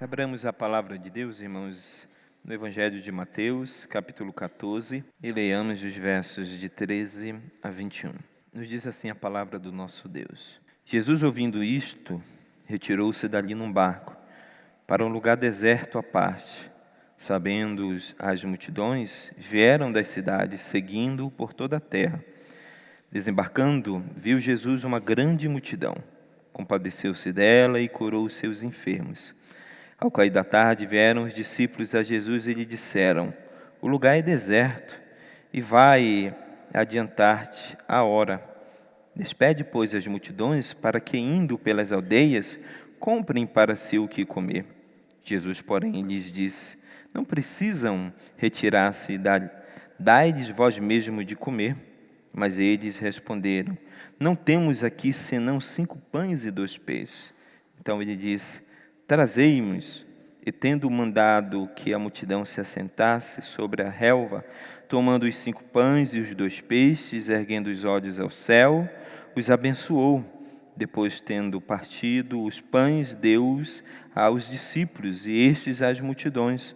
Abramos a palavra de Deus, irmãos, no Evangelho de Mateus, capítulo 14, e leiamos os versos de 13 a 21. Nos diz assim a palavra do nosso Deus. Jesus, ouvindo isto, retirou-se dali num barco, para um lugar deserto à parte. Sabendo as multidões, vieram das cidades, seguindo-o por toda a terra. Desembarcando, viu Jesus uma grande multidão. Compadeceu-se dela e curou os seus enfermos. Ao cair da tarde, vieram os discípulos a Jesus e lhe disseram: o lugar é deserto, e vai adiantar-te a hora. Despede, pois, as multidões, para que, indo pelas aldeias, comprem para si o que comer. Jesus, porém, lhes disse: não precisam retirar-se, dai-lhes vós mesmo de comer. Mas eles responderam: não temos aqui senão 5 pães e 2 peixes. Então ele disse: trazei-mos. E tendo mandado que a multidão se assentasse sobre a relva, tomando os 5 pães e os 2 peixes, erguendo os olhos ao céu, os abençoou. Depois, tendo partido os pães, deu-os aos discípulos, e estes às multidões.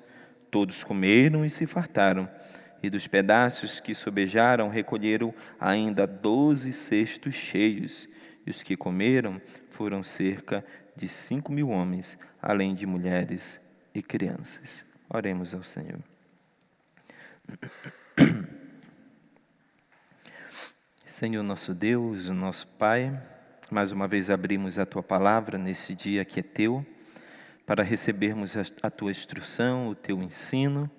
Todos comeram e se fartaram. E dos pedaços que sobejaram, recolheram ainda 12 cestos cheios. E os que comeram foram cerca de 5.000 homens, além de mulheres e crianças. Oremos ao Senhor. Senhor nosso Deus, o nosso Pai, mais uma vez abrimos a Tua palavra nesse dia que é Teu, para recebermos a Tua instrução, o Teu ensino.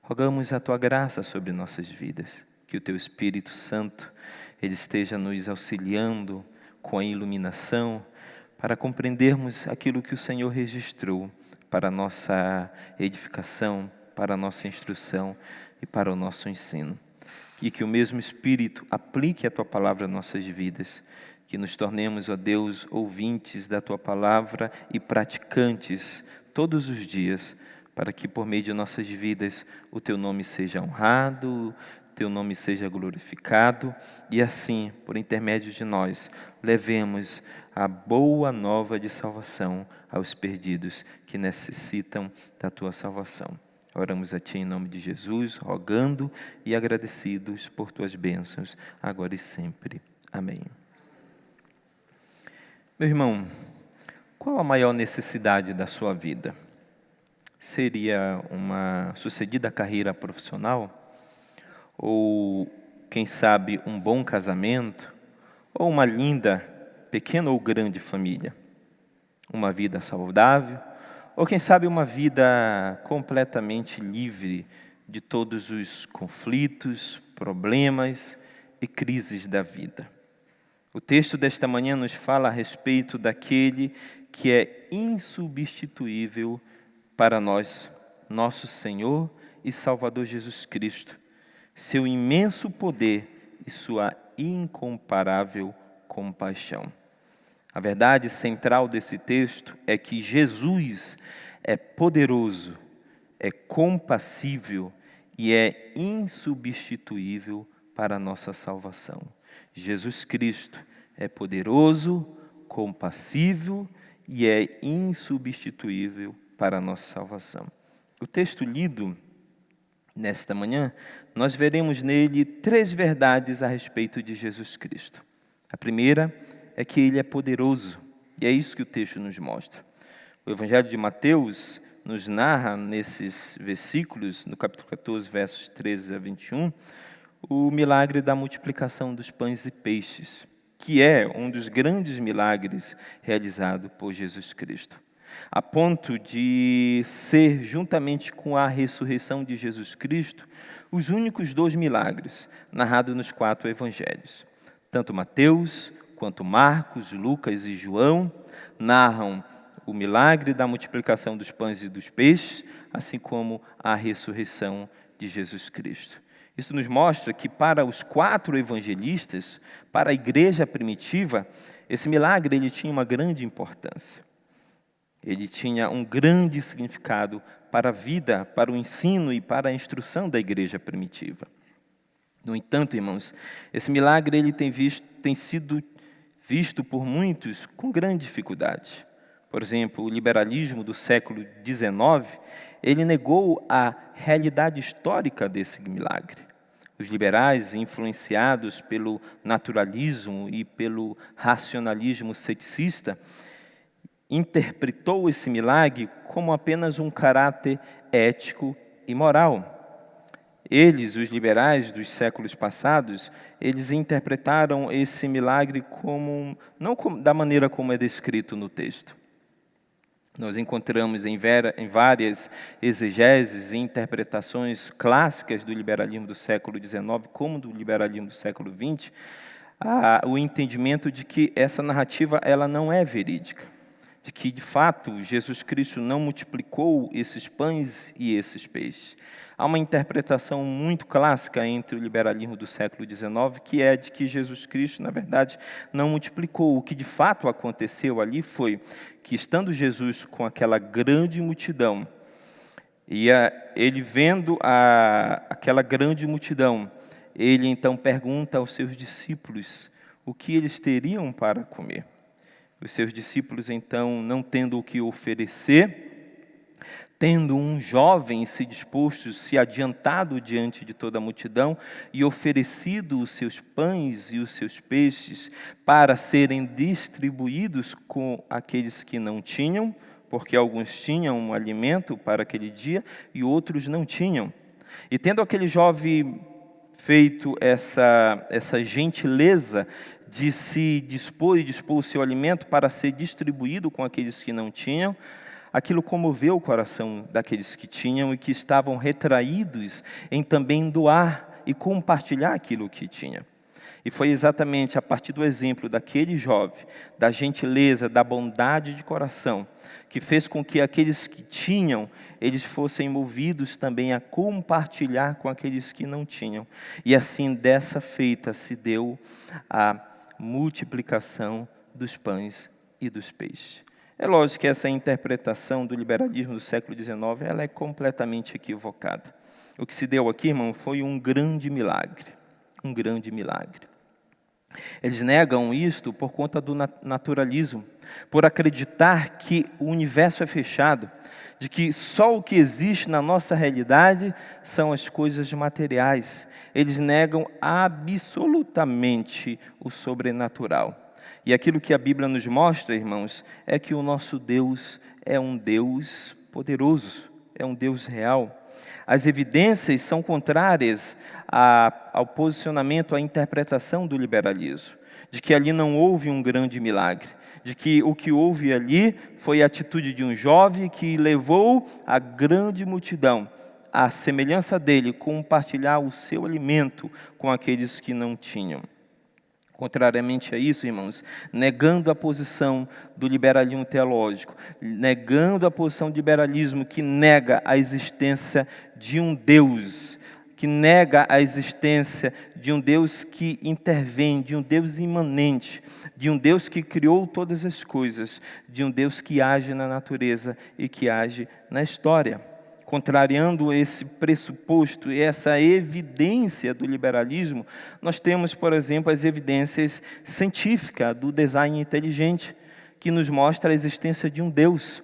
Rogamos a Tua graça sobre nossas vidas, que o Teu Espírito Santo ele esteja nos auxiliando com a iluminação, para compreendermos aquilo que o Senhor registrou para a nossa edificação, para a nossa instrução e para o nosso ensino. E que o mesmo Espírito aplique a Tua palavra às nossas vidas, que nos tornemos, ó Deus, ouvintes da Tua palavra e praticantes todos os dias, para que por meio de nossas vidas o Teu nome seja honrado, Teu nome seja glorificado, e assim, por intermédio de nós, levemos a boa nova de salvação aos perdidos que necessitam da Tua salvação. Oramos a Ti em nome de Jesus, rogando e agradecidos por Tuas bênçãos, agora e sempre. Amém. Meu irmão, qual a maior necessidade da sua vida? Seria uma sucedida carreira profissional? Ou, quem sabe, um bom casamento? Ou uma linda, pequena ou grande família? Uma vida saudável? Ou, quem sabe, uma vida completamente livre de todos os conflitos, problemas e crises da vida? O texto desta manhã nos fala a respeito daquele que é insubstituível para nós, nosso Senhor e Salvador Jesus Cristo, seu imenso poder e sua incomparável compaixão. A verdade central desse texto é que Jesus é poderoso, é compassível e é insubstituível para a nossa salvação. Jesus Cristo é poderoso, compassível e é insubstituível para a nossa salvação. O texto lido nesta manhã, nós veremos nele 3 verdades a respeito de Jesus Cristo. A primeira é que Ele é poderoso, e é isso que o texto nos mostra. O Evangelho de Mateus nos narra nesses versículos, no capítulo 14, versos 13 a 21, o milagre da multiplicação dos pães e peixes, que é um dos grandes milagres realizado por Jesus Cristo, a ponto de ser, juntamente com a ressurreição de Jesus Cristo, os únicos 2 milagres narrados nos 4 evangelhos. Tanto Mateus, quanto Marcos, Lucas e João narram o milagre da multiplicação dos pães e dos peixes, assim como a ressurreição de Jesus Cristo. Isso nos mostra que para os 4 evangelistas, para a igreja primitiva, esse milagre ele tinha uma grande importância. Ele tinha um grande significado para a vida, para o ensino e para a instrução da igreja primitiva. No entanto, irmãos, esse milagre ele tem sido visto por muitos com grande dificuldade. Por exemplo, o liberalismo do século XIX, ele negou a realidade histórica desse milagre. Os liberais, influenciados pelo naturalismo e pelo racionalismo ceticista, interpretou esse milagre como apenas um caráter ético e moral. Eles, os liberais dos séculos passados, eles interpretaram esse milagre da maneira como é descrito no texto. Nós encontramos em várias exegeses e interpretações clássicas do liberalismo do século XIX, como do liberalismo do século XX, o entendimento de que essa narrativa ela não é verídica, de que, de fato, Jesus Cristo não multiplicou esses pães e esses peixes. Há uma interpretação muito clássica entre o liberalismo do século XIX, que é de que Jesus Cristo, na verdade, não multiplicou. O que de fato aconteceu ali foi que, estando Jesus com aquela grande multidão, e ele vendo aquela grande multidão, ele então pergunta aos seus discípulos o que eles teriam para comer. Os seus discípulos, então, não tendo o que oferecer, tendo um jovem se adiantado diante de toda a multidão e oferecido os seus pães e os seus peixes para serem distribuídos com aqueles que não tinham, porque alguns tinham um alimento para aquele dia e outros não tinham. E tendo aquele jovem feito essa gentileza de se dispor o seu alimento para ser distribuído com aqueles que não tinham, aquilo comoveu o coração daqueles que tinham e que estavam retraídos em também doar e compartilhar aquilo que tinha. E foi exatamente a partir do exemplo daquele jovem, da gentileza, da bondade de coração, que fez com que aqueles que tinham, eles fossem movidos também a compartilhar com aqueles que não tinham. E assim, dessa feita, se deu a multiplicação dos pães e dos peixes. É lógico que essa interpretação do liberalismo do século XIX ela é completamente equivocada. O que se deu aqui, irmão, foi um grande milagre. Um grande milagre. Eles negam isto por conta do naturalismo, por acreditar que o universo é fechado, de que só o que existe na nossa realidade são as coisas materiais. Eles negam absolutamente o sobrenatural. E aquilo que a Bíblia nos mostra, irmãos, é que o nosso Deus é um Deus poderoso, é um Deus real. As evidências são contrárias ao posicionamento, à interpretação do liberalismo, de que ali não houve um grande milagre, de que o que houve ali foi a atitude de um jovem que levou a grande multidão, à semelhança dele, compartilhar o seu alimento com aqueles que não tinham. Contrariamente a isso, irmãos, negando a posição do liberalismo teológico, negando a posição do liberalismo que nega a existência de um Deus, que nega a existência de um Deus que intervém, de um Deus imanente, de um Deus que criou todas as coisas, de um Deus que age na natureza e que age na história. Contrariando esse pressuposto e essa evidência do liberalismo, nós temos, por exemplo, as evidências científicas do design inteligente, que nos mostra a existência de um Deus,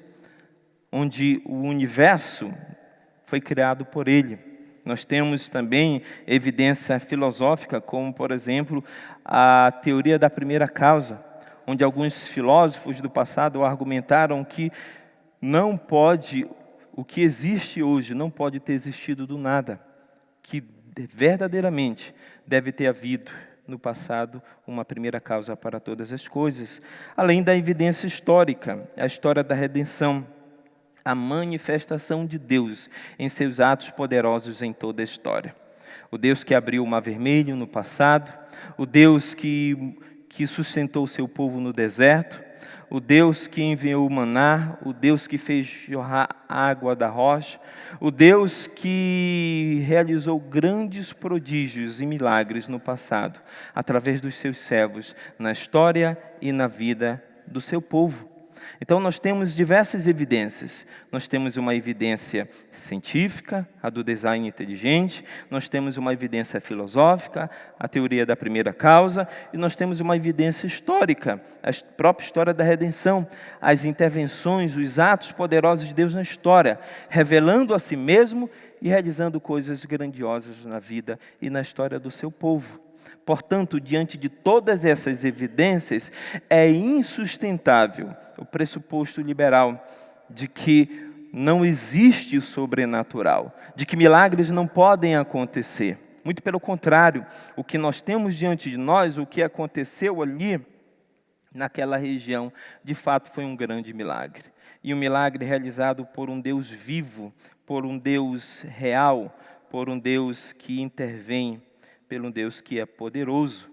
onde o universo foi criado por Ele. Nós temos também evidência filosófica, como, por exemplo, a teoria da primeira causa, onde alguns filósofos do passado argumentaram que o que existe hoje não pode ter existido do nada, que verdadeiramente deve ter havido no passado uma primeira causa para todas as coisas, além da evidência histórica, a história da redenção, a manifestação de Deus em seus atos poderosos em toda a história. O Deus que abriu o Mar Vermelho no passado, o Deus que sustentou o seu povo no deserto, o Deus que enviou o maná, o Deus que fez jorrar água da rocha, o Deus que realizou grandes prodígios e milagres no passado, através dos seus servos, na história e na vida do seu povo. Então nós temos diversas evidências. Nós temos uma evidência científica, a do design inteligente, nós temos uma evidência filosófica, a teoria da primeira causa, e nós temos uma evidência histórica, a própria história da redenção, as intervenções, os atos poderosos de Deus na história, revelando a si mesmo e realizando coisas grandiosas na vida e na história do seu povo. Portanto, diante de todas essas evidências, é insustentável o pressuposto liberal de que não existe o sobrenatural, de que milagres não podem acontecer. Muito pelo contrário, o que nós temos diante de nós, o que aconteceu ali, naquela região, de fato foi um grande milagre. E um milagre realizado por um Deus vivo, por um Deus real, por um Deus que intervém, por um Deus que é poderoso.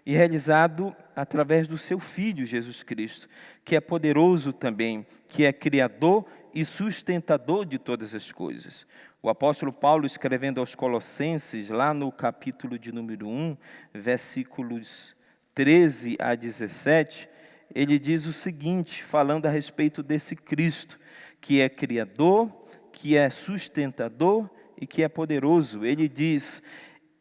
E realizado através do seu Filho, Jesus Cristo, que é poderoso também, que é criador e sustentador de todas as coisas. O apóstolo Paulo, escrevendo aos Colossenses, lá no capítulo de número 1, versículos 13 a 17, ele diz o seguinte, falando a respeito desse Cristo, que é criador, que é sustentador e que é poderoso. Ele diz: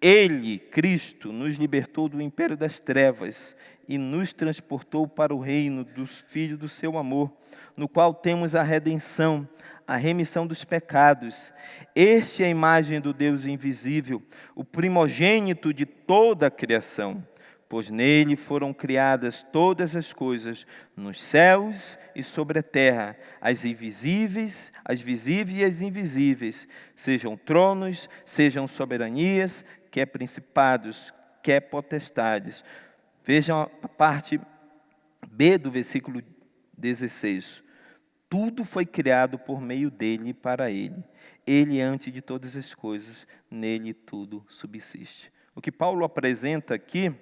Ele, Cristo, nos libertou do império das trevas e nos transportou para o reino do Filho do seu amor, no qual temos a redenção, a remissão dos pecados. Este é a imagem do Deus invisível, o primogênito de toda a criação, pois nele foram criadas todas as coisas, nos céus e sobre a terra, as invisíveis, as visíveis e as invisíveis, sejam tronos, sejam soberanias, quer principados, quer potestades. Vejam a parte B do versículo 16. Tudo foi criado por meio dele e para ele. Ele é antes de todas as coisas, nele tudo subsiste. O que Paulo apresenta aqui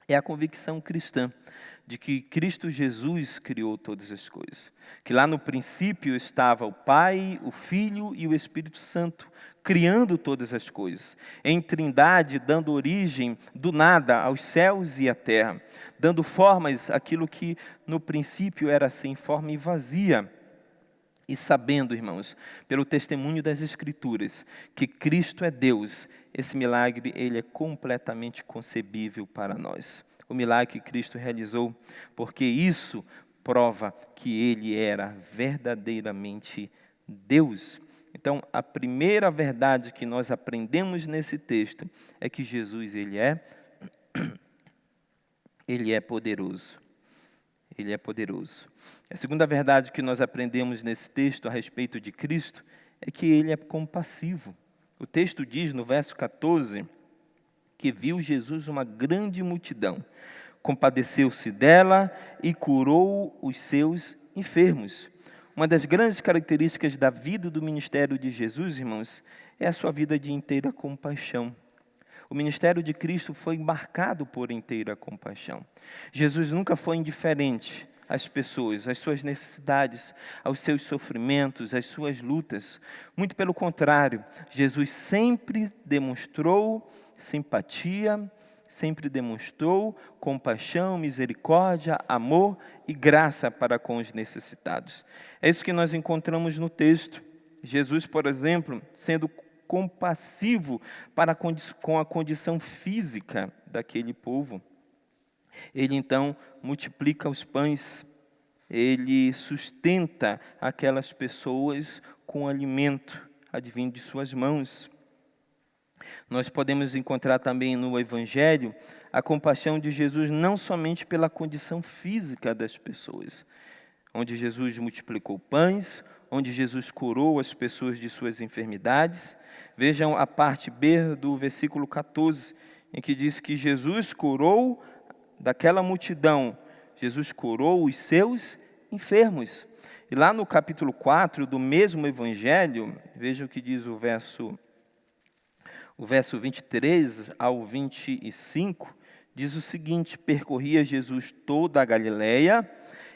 é a convicção cristã de que Cristo Jesus criou todas as coisas. Que lá no princípio estava o Pai, o Filho e o Espírito Santo, criando todas as coisas. Em trindade, dando origem do nada aos céus e à terra. Dando formas àquilo que no princípio era sem forma e vazia. E sabendo, irmãos, pelo testemunho das Escrituras, que Cristo é Deus, esse milagre ele é completamente concebível para nós. O milagre que Cristo realizou, porque isso prova que Ele era verdadeiramente Deus. Então, a primeira verdade que nós aprendemos nesse texto é que Jesus Ele é poderoso. Ele é poderoso. A segunda verdade que nós aprendemos nesse texto a respeito de Cristo é que Ele é compassivo. O texto diz no verso 14 que viu Jesus uma grande multidão, compadeceu-se dela e curou os seus enfermos. Uma das grandes características da vida do ministério de Jesus, irmãos, é a sua vida de inteira compaixão. O ministério de Cristo foi marcado por inteira compaixão. Jesus nunca foi indiferente às pessoas, às suas necessidades, aos seus sofrimentos, às suas lutas. Muito pelo contrário, Jesus sempre demonstrou simpatia, sempre demonstrou compaixão, misericórdia, amor e graça para com os necessitados. É isso que nós encontramos no texto. Jesus, por exemplo, sendo compassivo com a condição física daquele povo. Ele então multiplica os pães, ele sustenta aquelas pessoas com alimento advindo de suas mãos. Nós podemos encontrar também no Evangelho a compaixão de Jesus não somente pela condição física das pessoas, onde Jesus multiplicou pães, onde Jesus curou as pessoas de suas enfermidades. Vejam a parte B do versículo 14, em que diz que Jesus curou daquela multidão, Jesus curou os seus enfermos. E lá no capítulo 4 do mesmo Evangelho, vejam o que diz o verso 23 ao 25, diz o seguinte: percorria Jesus toda a Galileia,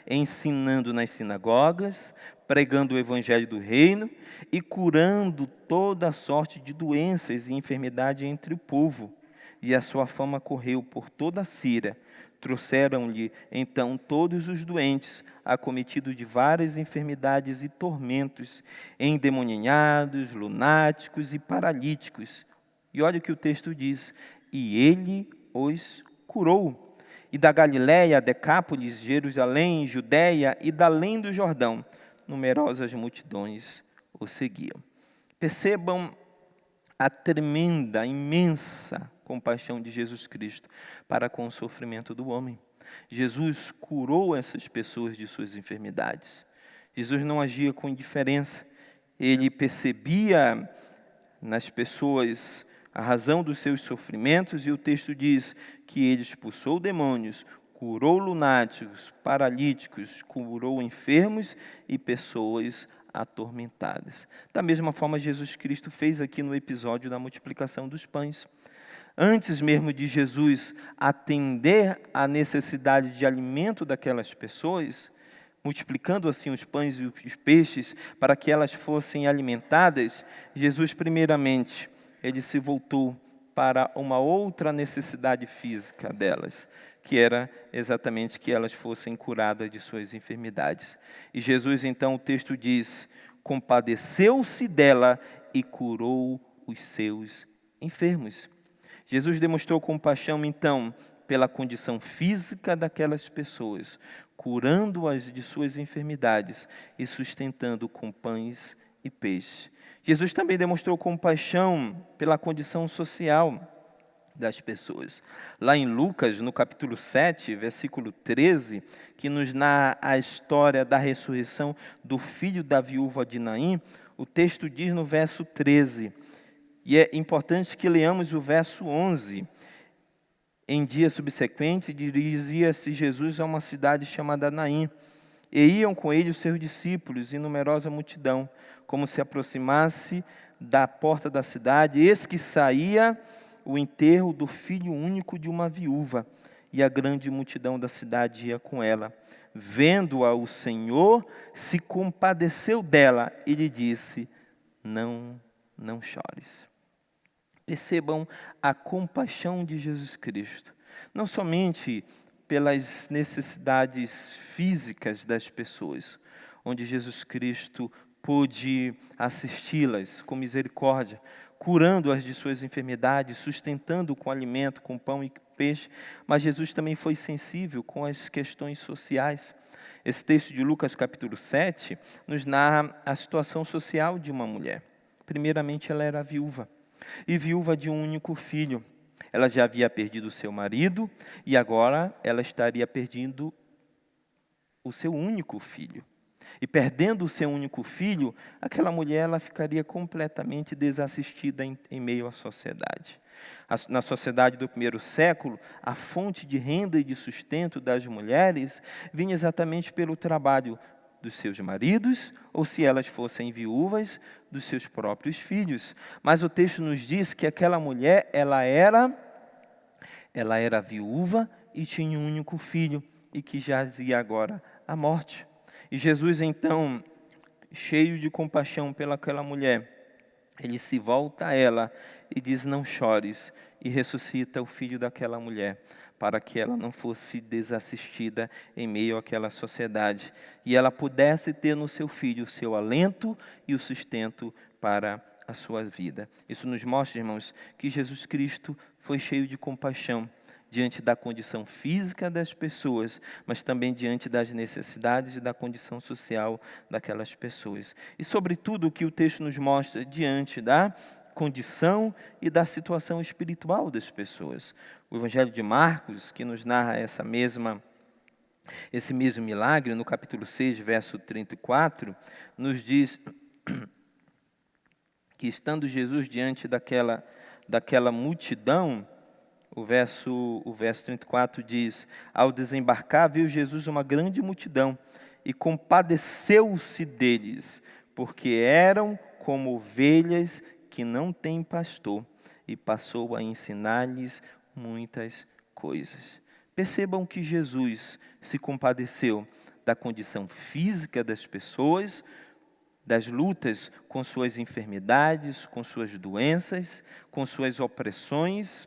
ensinando nas sinagogas, pregando o evangelho do reino e curando toda a sorte de doenças e enfermidade entre o povo. E a sua fama correu por toda a Síria. Trouxeram-lhe então todos os doentes, acometidos de várias enfermidades e tormentos, endemoniados, lunáticos e paralíticos. E olha o que o texto diz: e ele os curou. E da Galiléia, Decápolis, Jerusalém, Judéia e da além do Jordão, numerosas multidões o seguiam. Percebam a tremenda, imensa compaixão de Jesus Cristo para com o sofrimento do homem. Jesus curou essas pessoas de suas enfermidades. Jesus não agia com indiferença. Ele percebia nas pessoas a razão dos seus sofrimentos, e o texto diz que ele expulsou demônios, curou lunáticos, paralíticos, curou enfermos e pessoas atormentadas. Da mesma forma, Jesus Cristo fez aqui no episódio da multiplicação dos pães. Antes mesmo de Jesus atender à necessidade de alimento daquelas pessoas, multiplicando assim os pães e os peixes para que elas fossem alimentadas, Jesus primeiramente, ele se voltou para uma outra necessidade física delas, que era exatamente que elas fossem curadas de suas enfermidades. E Jesus, então, o texto diz, compadeceu-se dela e curou os seus enfermos. Jesus demonstrou compaixão, então, pela condição física daquelas pessoas, curando-as de suas enfermidades e sustentando com pães e peixe. Jesus também demonstrou compaixão pela condição social das pessoas. Lá em Lucas, no capítulo 7, versículo 13, que nos narra a história da ressurreição do filho da viúva de Naim, o texto diz no verso 13, e é importante que leamos o verso 11. Em dia subsequente, dirigia-se Jesus a uma cidade chamada Naim, e iam com ele os seus discípulos e numerosa multidão. Como se aproximasse da porta da cidade, eis que saía o enterro do filho único de uma viúva, e a grande multidão da cidade ia com ela. Vendo-a, o Senhor se compadeceu dela e lhe disse: não chores. Percebam a compaixão de Jesus Cristo, não somente pelas necessidades físicas das pessoas, onde Jesus Cristo pôde assisti-las com misericórdia, curando-as de suas enfermidades, sustentando com alimento, com pão e peixe, mas Jesus também foi sensível com as questões sociais. Esse texto de Lucas capítulo 7 nos narra a situação social de uma mulher. Primeiramente, ela era viúva, e viúva de um único filho. Ela já havia perdido o seu marido, e agora ela estaria perdendo o seu único filho. E perdendo o seu único filho, aquela mulher ela ficaria completamente desassistida em meio à sociedade. Na sociedade do primeiro século, a fonte de renda e de sustento das mulheres vinha exatamente pelo trabalho dos seus maridos, ou se elas fossem viúvas, dos seus próprios filhos. Mas o texto nos diz que aquela mulher, ela era viúva e tinha um único filho, e que jazia agora a morte. E Jesus, então, cheio de compaixão pelaquela mulher, ele se volta a ela e diz: não chores, e ressuscita o filho daquela mulher, para que ela não fosse desassistida em meio àquela sociedade, e ela pudesse ter no seu filho o seu alento e o sustento para a sua vida. Isso nos mostra, irmãos, que Jesus Cristo foi cheio de compaixão diante da condição física das pessoas, mas também diante das necessidades e da condição social daquelas pessoas. E, sobretudo, o que o texto nos mostra diante da condição e da situação espiritual das pessoas. O Evangelho de Marcos, que nos narra esse mesmo milagre, no capítulo 6, verso 34, nos diz que, estando Jesus diante daquela multidão, o verso 34 diz: ao desembarcar, viu Jesus uma grande multidão e compadeceu-se deles, porque eram como ovelhas que não têm pastor, e passou a ensinar-lhes muitas coisas. Percebam que Jesus se compadeceu da condição física das pessoas, das lutas com suas enfermidades, com suas doenças, com suas opressões.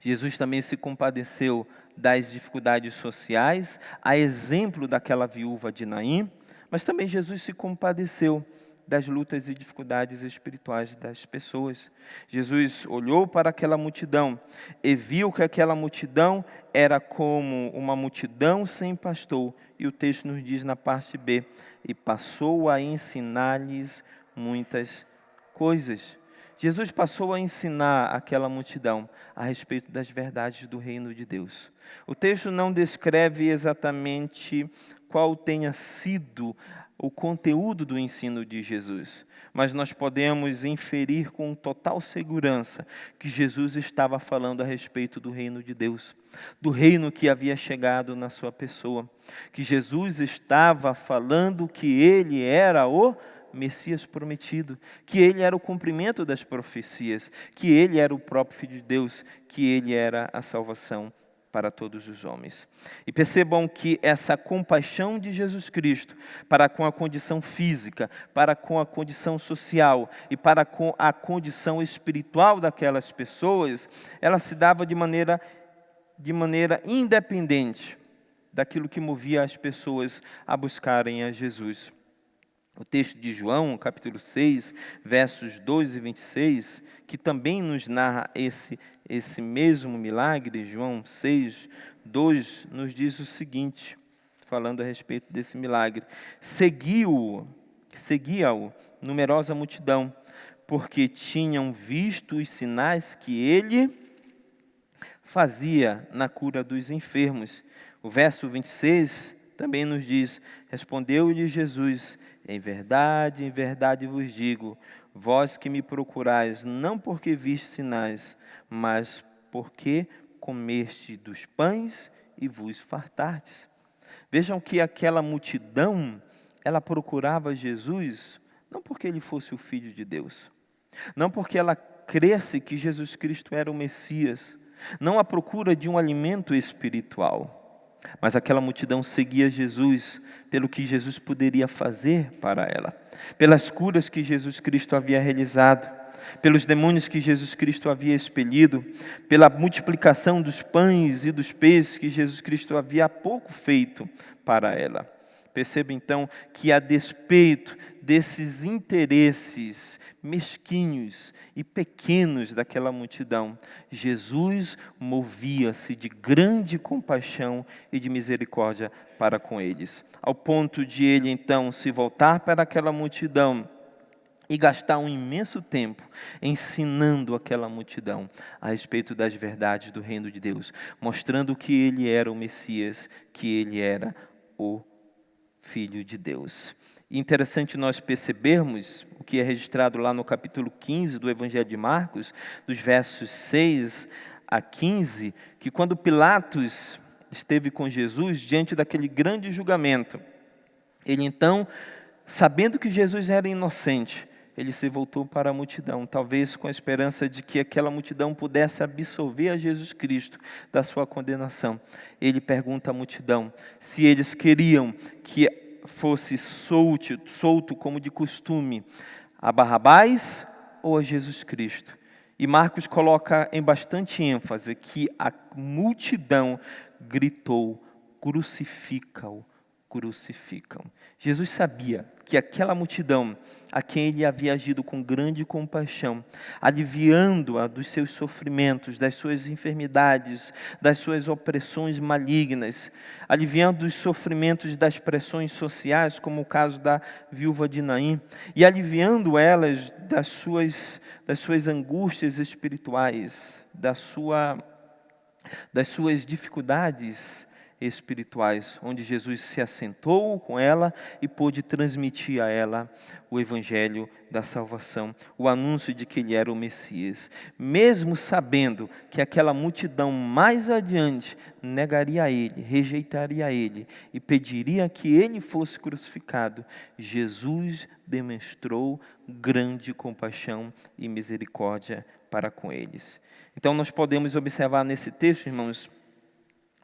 Jesus também se compadeceu das dificuldades sociais, a exemplo daquela viúva de Naim, mas também Jesus se compadeceu das lutas e dificuldades espirituais das pessoas. Jesus olhou para aquela multidão e viu que aquela multidão era como uma multidão sem pastor, e o texto nos diz na parte B, e passou a ensinar-lhes muitas coisas. Jesus passou a ensinar aquela multidão a respeito das verdades do reino de Deus. O texto não descreve exatamente qual tenha sido o conteúdo do ensino de Jesus, mas nós podemos inferir com total segurança que Jesus estava falando a respeito do reino de Deus, do reino que havia chegado na sua pessoa, que Jesus estava falando que ele era o Messias prometido, que ele era o cumprimento das profecias, que ele era o próprio Filho de Deus, que ele era a salvação para todos os homens. E percebam que essa compaixão de Jesus Cristo para com a condição física, para com a condição social e para com a condição espiritual daquelas pessoas, ela se dava de maneira independente daquilo que movia as pessoas a buscarem a Jesus. O texto de João, capítulo 6, versos 2 e 26, que também nos narra esse mesmo milagre, João 6, 2, nos diz o seguinte, falando a respeito desse milagre: seguia-o numerosa multidão, porque tinham visto os sinais que ele fazia na cura dos enfermos. O verso 26 também nos diz: respondeu-lhe Jesus: em verdade vos digo, vós que me procurais, não porque viste sinais, mas porque comeste dos pães e vos fartastes. Vejam que aquela multidão, ela procurava Jesus, não porque ele fosse o Filho de Deus, não porque ela cresce que Jesus Cristo era o Messias, não à procura de um alimento espiritual, mas aquela multidão seguia Jesus pelo que Jesus poderia fazer para ela, pelas curas que Jesus Cristo havia realizado, pelos demônios que Jesus Cristo havia expelido, pela multiplicação dos pães e dos peixes que Jesus Cristo havia há pouco feito para ela. Perceba então que, a despeito desses interesses mesquinhos e pequenos daquela multidão, Jesus movia-se de grande compaixão e de misericórdia para com eles, ao ponto de ele então se voltar para aquela multidão e gastar um imenso tempo ensinando aquela multidão a respeito das verdades do reino de Deus, mostrando que ele era o Messias, que ele era o Filho de Deus. E interessante nós percebermos o que é registrado lá no capítulo 15 do Evangelho de Marcos, dos versos 6 a 15, que quando Pilatos esteve com Jesus diante daquele grande julgamento, ele então, sabendo que Jesus era inocente, ele se voltou para a multidão, talvez com a esperança de que aquela multidão pudesse absolver a Jesus Cristo da sua condenação. Ele pergunta à multidão se eles queriam que fosse solto como de costume, a Barrabás ou a Jesus Cristo. E Marcos coloca em bastante ênfase que a multidão gritou: crucifica-o, crucificam. Jesus sabia que aquela multidão, a quem ele havia agido com grande compaixão, aliviando-a dos seus sofrimentos, das suas enfermidades, das suas opressões malignas, aliviando os sofrimentos das pressões sociais, como o caso da viúva de Naim, e aliviando elas das suas angústias espirituais, das suas dificuldades espirituais, onde Jesus se assentou com ela e pôde transmitir a ela o evangelho da salvação, o anúncio de que ele era o Messias, mesmo sabendo que aquela multidão mais adiante negaria ele, rejeitaria ele e pediria que ele fosse crucificado. Jesus demonstrou grande compaixão e misericórdia para com eles. Então nós podemos observar nesse texto, irmãos,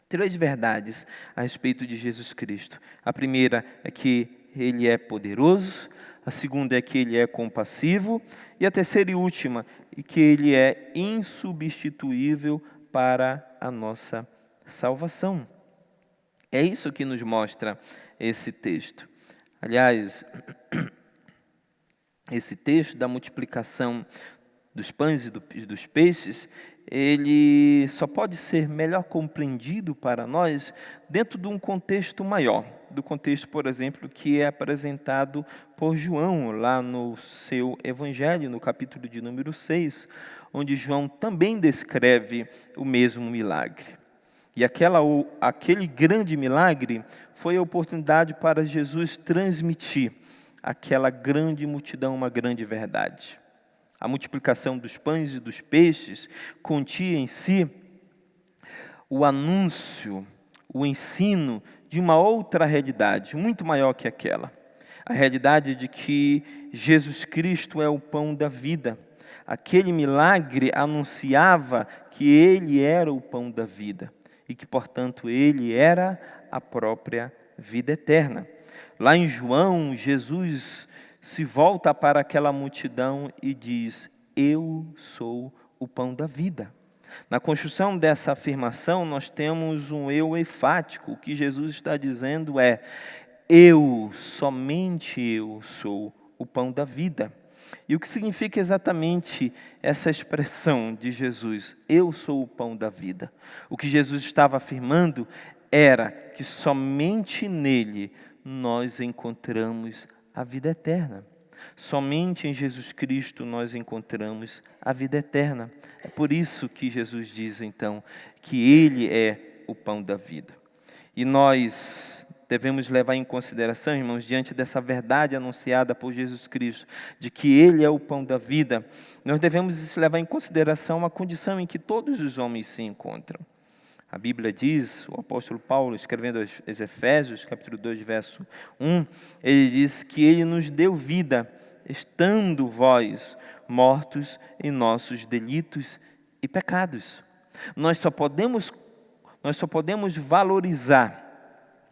três verdades a respeito de Jesus Cristo. A primeira é que ele é poderoso, a segunda é que ele é compassivo, e a terceira e última é que ele é insubstituível para a nossa salvação. É isso que nos mostra esse texto. Aliás, esse texto da multiplicação dos pães e dos peixes, ele só pode ser melhor compreendido para nós dentro de um contexto maior, do contexto, por exemplo, que é apresentado por João, lá no seu Evangelho, no capítulo de número 6, onde João também descreve o mesmo milagre. E aquele grande milagre foi a oportunidade para Jesus transmitir àquela grande multidão uma grande verdade. A multiplicação dos pães e dos peixes continha em si o anúncio, o ensino de uma outra realidade, muito maior que aquela. A realidade de que Jesus Cristo é o pão da vida. Aquele milagre anunciava que Ele era o pão da vida e que, portanto, Ele era a própria vida eterna. Lá em João, Jesus se volta para aquela multidão e diz: eu sou o pão da vida. Na construção dessa afirmação, nós temos um eu enfático. O que Jesus está dizendo é: eu, somente eu sou o pão da vida. E o que significa exatamente essa expressão de Jesus, eu sou o pão da vida? O que Jesus estava afirmando era que somente nele nós encontramos a vida eterna. Somente em Jesus Cristo nós encontramos a vida eterna. É por isso que Jesus diz, então, que Ele é o pão da vida. E nós devemos levar em consideração, irmãos, diante dessa verdade anunciada por Jesus Cristo, de que Ele é o pão da vida, nós devemos levar em consideração a condição em que todos os homens se encontram. A Bíblia diz, o apóstolo Paulo, escrevendo aos Efésios, capítulo 2, verso 1, ele diz que Ele nos deu vida, estando vós mortos em nossos delitos e pecados. Nós só podemos valorizar,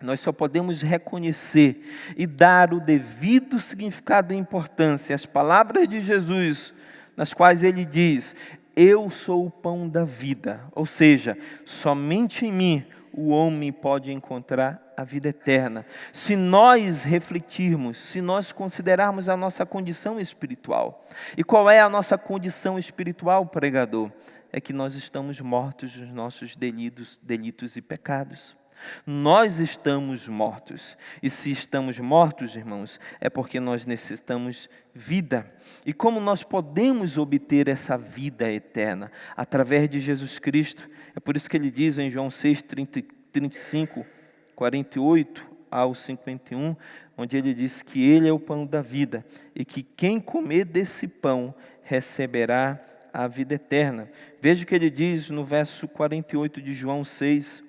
nós só podemos reconhecer e dar o devido significado e importância às palavras de Jesus, nas quais Ele diz: eu sou o pão da vida, ou seja, somente em mim o homem pode encontrar a vida eterna. Se nós refletirmos, se nós considerarmos a nossa condição espiritual. E qual é a nossa condição espiritual, pregador? É que nós estamos mortos nos nossos delitos e pecados. Nós estamos mortos, e se estamos mortos, irmãos, é porque nós necessitamos vida. E como nós podemos obter essa vida eterna? Através de Jesus Cristo. É por isso que ele diz em João 6, 35, 48 ao 51, onde ele diz que Ele é o pão da vida, e que quem comer desse pão receberá a vida eterna. Veja o que ele diz no verso 48 de João 6,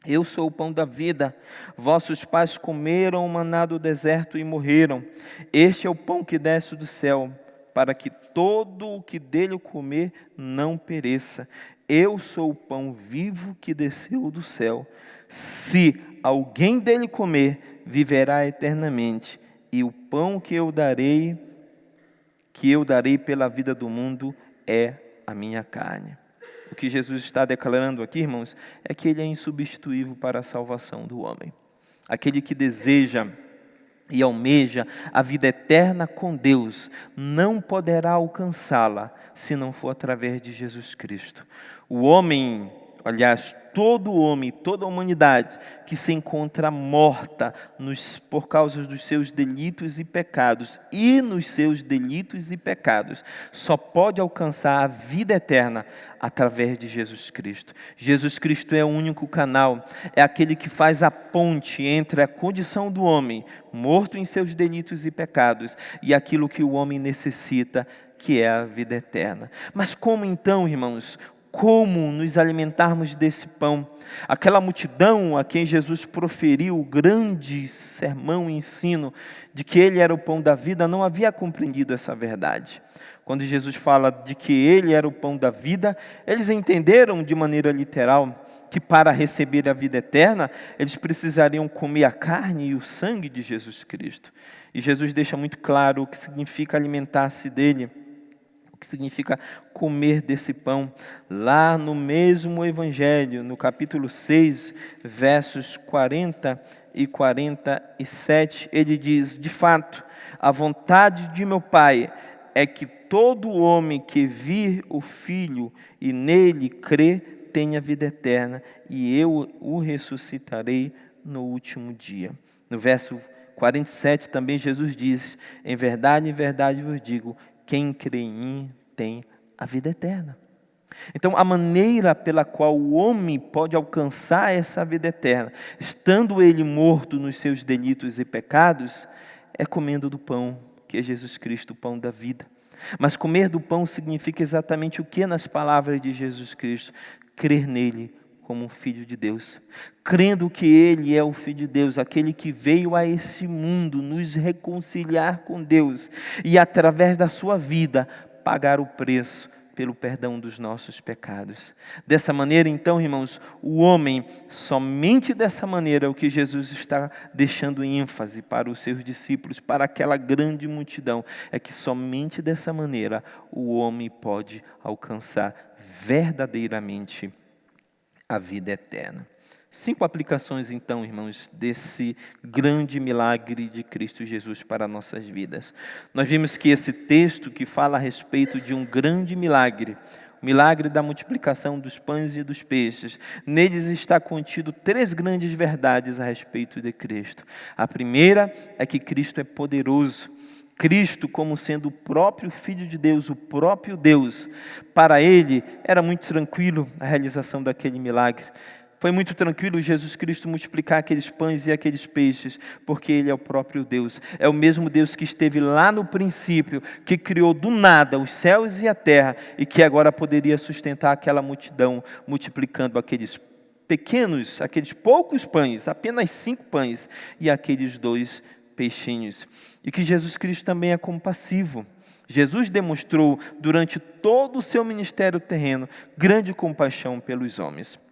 eu sou o pão da vida, vossos pais comeram o maná do deserto e morreram. Este é o pão que desce do céu, para que todo o que dele comer não pereça. Eu sou o pão vivo que desceu do céu. Se alguém dele comer, viverá eternamente. E o pão que eu darei pela vida do mundo, é a minha carne. O que Jesus está declarando aqui, irmãos, é que Ele é insubstituível para a salvação do homem. Aquele que deseja e almeja a vida eterna com Deus, não poderá alcançá-la se não for através de Jesus Cristo. O homem, aliás, todo homem, toda a humanidade que se encontra morta por causa dos seus delitos e pecados, e nos seus delitos e pecados, só pode alcançar a vida eterna através de Jesus Cristo. Jesus Cristo é o único canal, é aquele que faz a ponte entre a condição do homem, morto em seus delitos e pecados, e aquilo que o homem necessita, que é a vida eterna. Mas como então, irmãos, como nos alimentarmos desse pão? Aquela multidão a quem Jesus proferiu o grande sermão e ensino de que Ele era o pão da vida, não havia compreendido essa verdade. Quando Jesus fala de que Ele era o pão da vida, eles entenderam de maneira literal que para receber a vida eterna, eles precisariam comer a carne e o sangue de Jesus Cristo. E Jesus deixa muito claro o que significa alimentar-se dele. O que significa comer desse pão. Lá no mesmo Evangelho, no capítulo 6, versos 40 e 47, ele diz: de fato, a vontade de meu Pai é que todo homem que vir o Filho e nele crê tenha vida eterna, e eu o ressuscitarei no último dia. No verso 47 também Jesus diz: em verdade vos digo, quem crê em mim tem a vida eterna. Então, a maneira pela qual o homem pode alcançar essa vida eterna, estando ele morto nos seus delitos e pecados, é comendo do pão, que é Jesus Cristo, o pão da vida. Mas comer do pão significa exatamente o que nas palavras de Jesus Cristo? Crer nele como um filho de Deus, crendo que ele é o Filho de Deus, aquele que veio a esse mundo nos reconciliar com Deus e através da sua vida pagar o preço pelo perdão dos nossos pecados. Dessa maneira, então, irmãos, o homem, somente dessa maneira, é o que Jesus está deixando ênfase para os seus discípulos, para aquela grande multidão, é que somente dessa maneira o homem pode alcançar verdadeiramente a vida eterna. 5 aplicações, então, irmãos, desse grande milagre de Cristo Jesus para nossas vidas. Nós vimos que esse texto que fala a respeito de um grande milagre, o milagre da multiplicação dos pães e dos peixes, neles está contido 3 grandes verdades a respeito de Cristo. A primeira é que Cristo é poderoso. Cristo, como sendo o próprio Filho de Deus, o próprio Deus, para ele era muito tranquilo a realização daquele milagre. Foi muito tranquilo Jesus Cristo multiplicar aqueles pães e aqueles peixes, porque ele é o próprio Deus. É o mesmo Deus que esteve lá no princípio, que criou do nada os céus e a terra, e que agora poderia sustentar aquela multidão, multiplicando aqueles pequenos, aqueles poucos pães, apenas 5 pães, e aqueles 2 peixinhos. E que Jesus Cristo também é compassivo. Jesus demonstrou durante todo o seu ministério terreno grande compaixão pelos homens.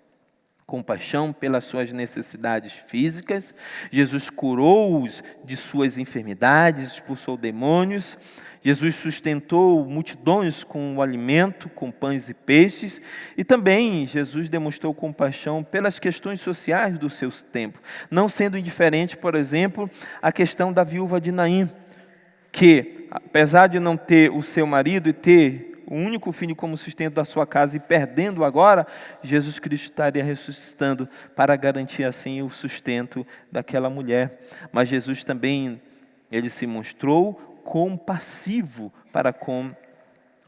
Compaixão pelas suas necessidades físicas. Jesus curou-os de suas enfermidades, expulsou demônios. Jesus sustentou multidões com o alimento, com pães e peixes. E também Jesus demonstrou compaixão pelas questões sociais do seu tempo, não sendo indiferente, por exemplo, à questão da viúva de Naim, que, apesar de não ter o seu marido e ter o único filho como sustento da sua casa e perdendo agora, Jesus Cristo estaria ressuscitando para garantir assim o sustento daquela mulher. Mas Jesus também, ele se mostrou compassivo para com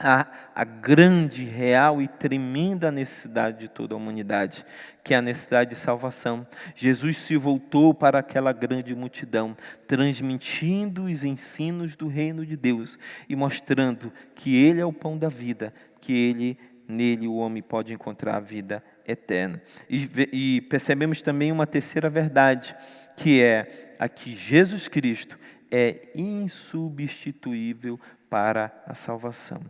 a grande, real e tremenda necessidade de toda a humanidade, que é a necessidade de salvação. Jesus se voltou para aquela grande multidão, transmitindo os ensinos do reino de Deus e mostrando que ele é o pão da vida, que nele o homem pode encontrar a vida eterna. E percebemos também uma terceira verdade, que é a que Jesus Cristo é insubstituível para a salvação.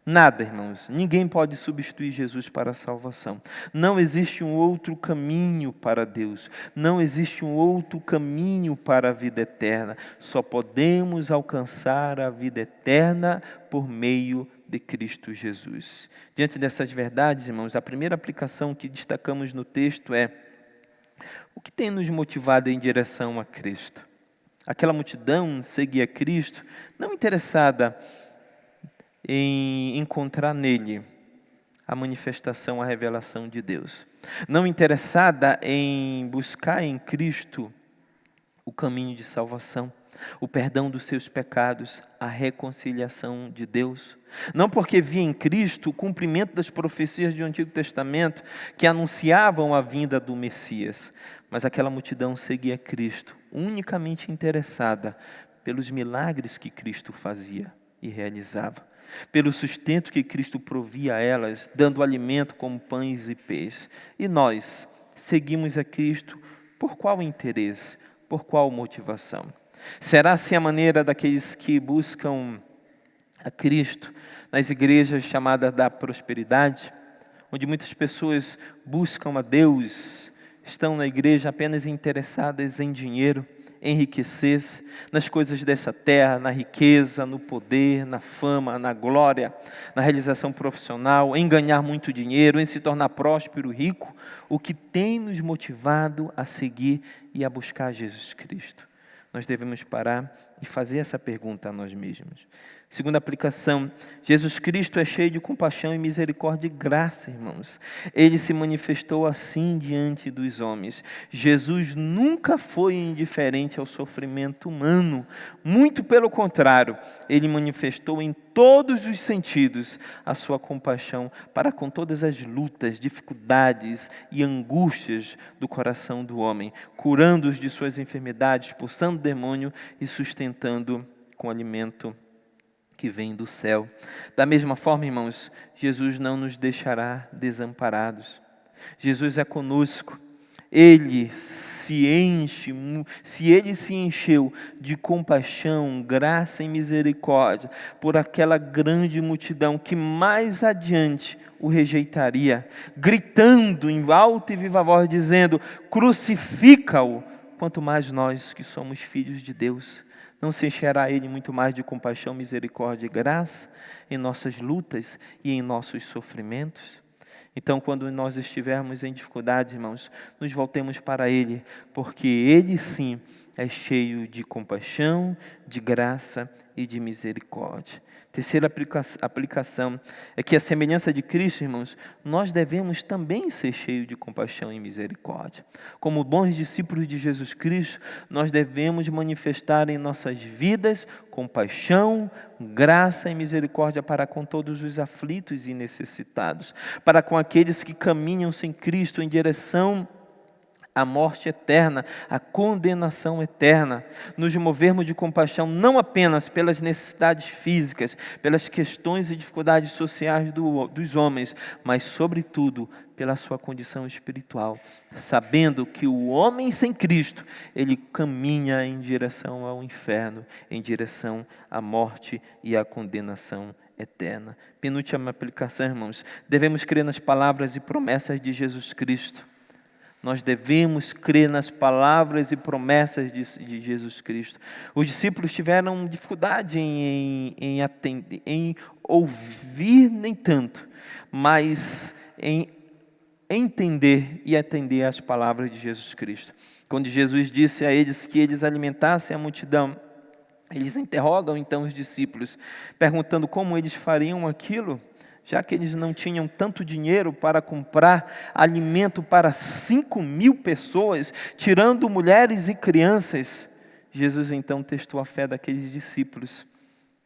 Nada, irmãos, ninguém pode substituir Jesus para a salvação. Não existe um outro caminho para Deus. Não existe um outro caminho para a vida eterna. Só podemos alcançar a vida eterna por meio de Cristo Jesus. Diante dessas verdades, irmãos, a primeira aplicação que destacamos no texto é: o que tem nos motivado em direção a Cristo? Aquela multidão seguia Cristo, não interessada em encontrar nele a manifestação, a revelação de Deus. Não interessada em buscar em Cristo o caminho de salvação, o perdão dos seus pecados, a reconciliação de Deus. Não porque via em Cristo o cumprimento das profecias do Antigo Testamento que anunciavam a vinda do Messias, mas aquela multidão seguia Cristo, unicamente interessada pelos milagres que Cristo fazia e realizava, pelo sustento que Cristo provia a elas, dando alimento como pães e peixes. E nós seguimos a Cristo por qual interesse, por qual motivação? Será assim a maneira daqueles que buscam a Cristo nas igrejas chamadas da prosperidade, onde muitas pessoas buscam a Deus, estão na igreja apenas interessadas em dinheiro, enriquecer-se nas coisas dessa terra, na riqueza, no poder, na fama, na glória, na realização profissional, em ganhar muito dinheiro, em se tornar próspero, rico, o que tem nos motivado a seguir e a buscar Jesus Cristo? Nós devemos parar e fazer essa pergunta a nós mesmos. Segunda aplicação, Jesus Cristo é cheio de compaixão e misericórdia e graça, irmãos. Ele se manifestou assim diante dos homens. Jesus nunca foi indiferente ao sofrimento humano. Muito pelo contrário, ele manifestou em todos os sentidos a sua compaixão para com todas as lutas, dificuldades e angústias do coração do homem, curando-os de suas enfermidades, expulsando o demônio e sustentando com alimento que vem do céu. Da mesma forma, irmãos, Jesus não nos deixará desamparados. Jesus é conosco. Ele se encheu de compaixão, graça e misericórdia por aquela grande multidão que mais adiante o rejeitaria, gritando em alta e viva voz, dizendo: crucifica-o, quanto mais nós que somos filhos de Deus. Não se encherá Ele muito mais de compaixão, misericórdia e graça em nossas lutas e em nossos sofrimentos? Então, quando nós estivermos em dificuldade, irmãos, nos voltemos para Ele, porque Ele sim é cheio de compaixão, de graça e de misericórdia. Terceira aplicação é que a semelhança de Cristo, irmãos, nós devemos também ser cheios de compaixão e misericórdia. Como bons discípulos de Jesus Cristo, nós devemos manifestar em nossas vidas compaixão, graça e misericórdia para com todos os aflitos e necessitados, para com aqueles que caminham sem Cristo em direção a morte eterna, a condenação eterna, nos movermos de compaixão não apenas pelas necessidades físicas, pelas questões e dificuldades sociais dos homens, mas sobretudo pela sua condição espiritual, sabendo que o homem sem Cristo, ele caminha em direção ao inferno, em direção à morte e à condenação eterna. Penúltima aplicação, irmãos, devemos crer nas palavras e promessas de Jesus Cristo. Nós devemos crer nas palavras e promessas de Jesus Cristo. Os discípulos tiveram dificuldade em ouvir nem tanto, mas em entender e atender às palavras de Jesus Cristo. Quando Jesus disse a eles que eles alimentassem a multidão, eles interrogam então os discípulos, perguntando como eles fariam aquilo, já que eles não tinham tanto dinheiro para comprar alimento para 5.000 pessoas, tirando mulheres e crianças. Jesus então testou a fé daqueles discípulos.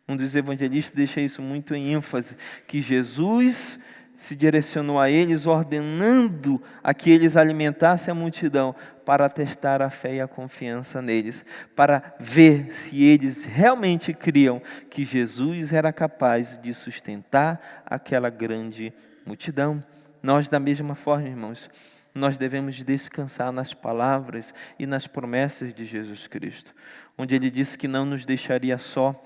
Um dos evangelistas deixa isso muito em ênfase, que Jesus se direcionou a eles, ordenando a que eles alimentassem a multidão para testar a fé e a confiança neles, para ver se eles realmente criam que Jesus era capaz de sustentar aquela grande multidão. Nós, da mesma forma, irmãos, nós devemos descansar nas palavras e nas promessas de Jesus Cristo, onde Ele disse que não nos deixaria só,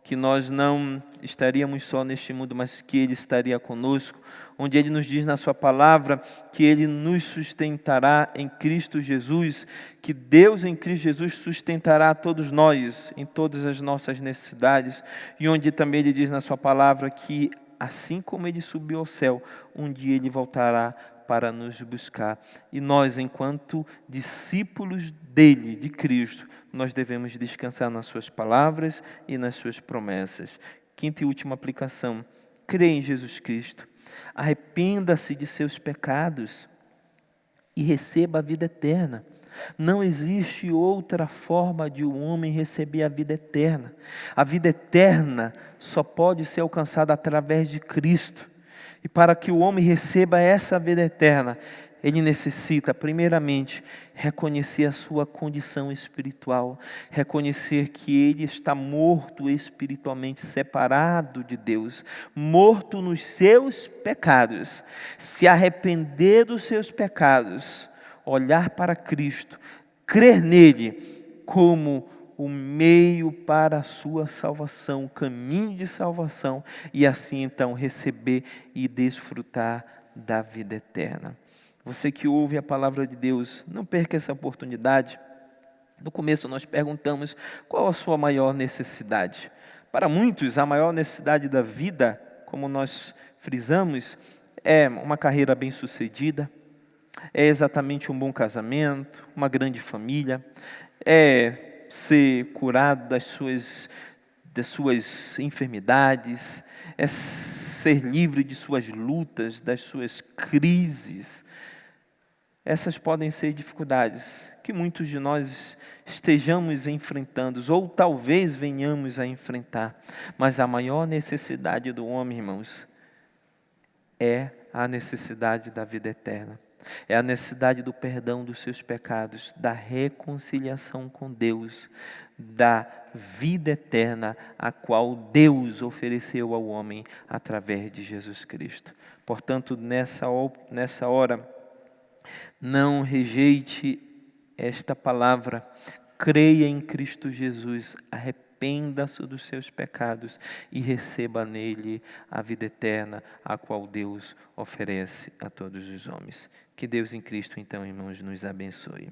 que nós não estaríamos só neste mundo, mas que Ele estaria conosco, onde Ele nos diz na sua palavra que Ele nos sustentará em Cristo Jesus, que Deus em Cristo Jesus sustentará a todos nós em todas as nossas necessidades, e onde também Ele diz na sua palavra que assim como Ele subiu ao céu, um dia Ele voltará para nos buscar. E nós, enquanto discípulos dEle, de Cristo, nós devemos descansar nas suas palavras e nas suas promessas. Quinta e última aplicação: crê em Jesus Cristo, arrependa-se de seus pecados e receba a vida eterna. Não existe outra forma de um homem receber a vida eterna. A vida eterna só pode ser alcançada através de Cristo. E para que o homem receba essa vida eterna, ele necessita, primeiramente, reconhecer a sua condição espiritual, reconhecer que ele está morto espiritualmente, separado de Deus, morto nos seus pecados, se arrepender dos seus pecados, olhar para Cristo, crer nele como o meio para a sua salvação, o caminho de salvação, e assim então receber e desfrutar da vida eterna. Você que ouve a palavra de Deus, não perca essa oportunidade No começo nós perguntamos qual a sua maior necessidade. Para muitos, a maior necessidade da vida, como nós frisamos, é uma carreira bem-sucedida, é exatamente um bom casamento, uma grande família, é ser curado das suas enfermidades, é ser livre de suas lutas, das suas crises. Essas podem ser dificuldades que muitos de nós estejamos enfrentando, ou talvez venhamos a enfrentar. Mas a maior necessidade do homem, irmãos, é a necessidade da vida eterna. É a necessidade do perdão dos seus pecados, da reconciliação com Deus, da vida eterna, a qual Deus ofereceu ao homem através de Jesus Cristo. Portanto, nessa hora, não rejeite esta palavra, creia em Cristo Jesus, arrependa-se dos seus pecados e receba nele a vida eterna, a qual Deus oferece a todos os homens. Que Deus em Cristo, então, irmãos, nos abençoe.